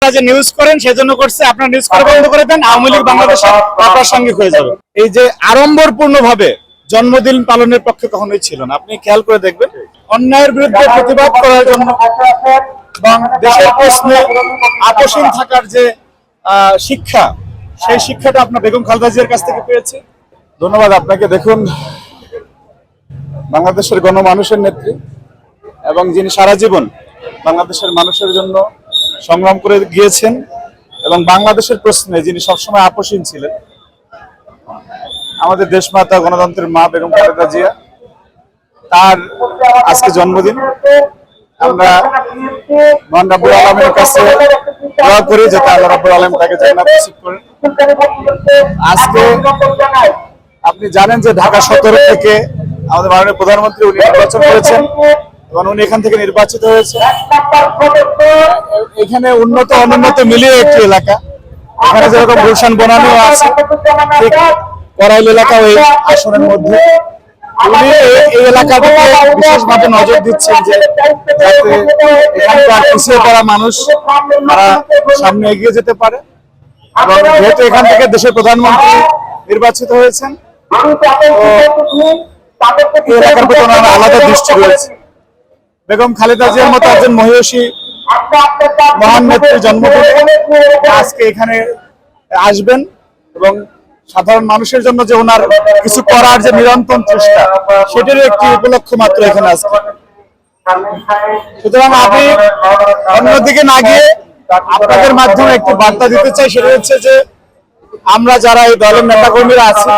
যে নিউজ করেন সেজন্য করছে, আপনার নিউজ করে বন্ধ করে দেন, আওয়ামী লীগ বাংলাদেশে অপ্রাসঙ্গিক হয়ে যাবে। এই যে আড়ম্বরপূর্ণ ভাবে জন্মদিন পালনের পক্ষে কখনোই ছিল না। আপনি খেয়াল করে দেখবেন, অন্যায়ের বিরুদ্ধে প্রতিবাদ করার জন্য এবং দেশের প্রশ্নে আপোষহীন থাকার যে শিক্ষা, সেই শিক্ষাটা আপনার বেগম খালেদা জিয়ার কাছ থেকে পেয়েছে। ধন্যবাদ আপনাকে। দেখুন, বাংলাদেশের গণমানুষের নেত্রী এবং যিনি সারা জীবন বাংলাদেশের মানুষের জন্য সংগ্রাম করে গিয়েছেন এবং বাংলাদেশের প্রশ্নে যিনি সবসময় আপোষহীন ছিলেন, আমাদের দেশমাতা গণতন্ত্রের মা বেগম খালেদা জিয়া, তার আজকে জন্মদিন। আমরা মহান রব্বুল আলামিনের কাছে দোয়া করি যাতে আল্লাহ রব্বুল আলামিন তাকে জান্নাত নসিব করেন। আজকে আপনি জানেন যে ঢাকা 17 থেকে আমাদের মাননীয় প্রধানমন্ত্রী উনি নির্বাচন করেছেন এবং উনি এখান থেকে নির্বাচিত হয়েছে। এখানে উন্নত অনুন্নত মিলিয়ে একটি এলাকা। এখানে যেরকম গুলশান বনানীও আছে, ঠিক করাইল এলাকাও এই আসনের মধ্যে। উনি এই এলাকাটিকে বিশেষভাবে নজর দিচ্ছেন যে যাতে এখানকার পিছিয়ে পড়া মানুষ তারা সামনে এগিয়ে যেতে পারে। এবং যেহেতু এখান থেকে দেশের প্রধানমন্ত্রী নির্বাচিত হয়েছেন, এই এলাকার প্রতি ওনার আলাদা দৃষ্টি রয়েছে। বেগম খালেদা জিয়ার মতো একজন মহিষী মহান নেত্রীর জন্মদিনে আজকে এখানে আসবেন এবং সাধারণ মানুষের জন্য যে ওনার কিছু করার যে নিরন্তর চেষ্টা, সেটারও একটি উপলক্ষ মাত্র এখানে আজকে। সুতরাং আমি অন্যদিকে না গিয়ে আপনাদের মাধ্যমে একটু বার্তা দিতে চাই, সেটা হচ্ছে যে আমরা যারা এই দলের নেতাকর্মীরা আছি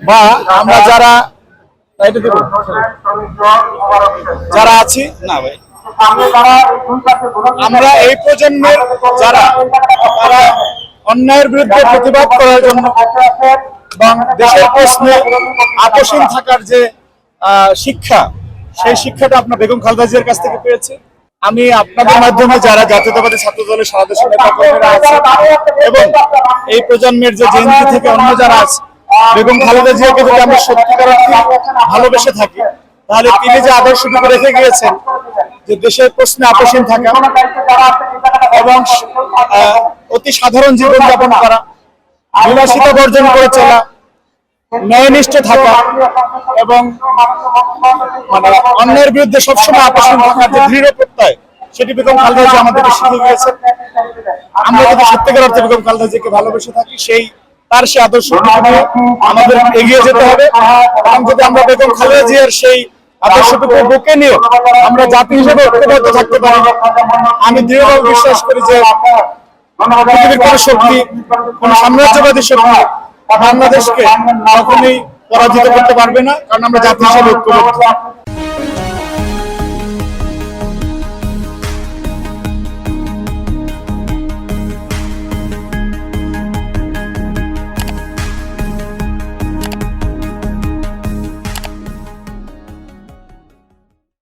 বা আমরা যারা আছি না ভাই, আমরা এই প্রজন্মের যারা তারা অন্যায়ের বিরুদ্ধে প্রতিবাদ করার জন্য এবং দেশের প্রশ্নে আপোষহীন থাকার যে শিক্ষা, সেই শিক্ষাটা আপনার বেগম খালেদা জিয়ার কাছ থেকে পেয়েছে। আমি আপনাদের মাধ্যমে যারা জাতীয়তাবাদী ছাত্র দলের সারা দেশের নেতাকর্মীরা আছে এবং এই প্রজন্মের যে জেনজি থেকে অন্য যারা আছে, বেগম খালেদা জিয়াকে যদি আমরা সত্যিকার অর্থে ভালোবেসে থাকি, তাহলে তিনি যে আদর্শটুকু রেখে গিয়েছেন যে দেশের প্রশ্নে আপোষহীন থাকা এবং অতি সাধারণ জীবনযাপন করা, বিলাসিতা বর্জন করে চলা, ন্যায়নিষ্ঠ থাকা এবং মানে অন্যের বিরুদ্ধে সবসময় আপোষহীন থাকার যে দৃঢ় প্রত্যয়, সেটি বেগম খালেদা জিয়া আমাদেরকে শিখে গিয়েছেন। আমরা যদি সত্যিকার অর্থে বেগম খালেদা জিয়াকে ভালোবেসে থাকি, তার সেই আদর্শ আমাদের এগিয়ে যেতে হবে। এবং যদি আমরা বেগম খালেদা জিয়ার সেই আদর্শটুকু বুকে নিয়ে আমরা জাতি হিসেবে ঐক্যবদ্ধ থাকতে পারি, আমি দৃঢ়ভাবে বিশ্বাস করি যে পৃথিবীর কোন শক্তি, কোন সাম্রাজ্যবাদী শক্তি বাংলাদেশকে কখনোই পরাজিত করতে পারবে না, কারণ আমরা জাতি হিসেবে ঐক্যবদ্ধ।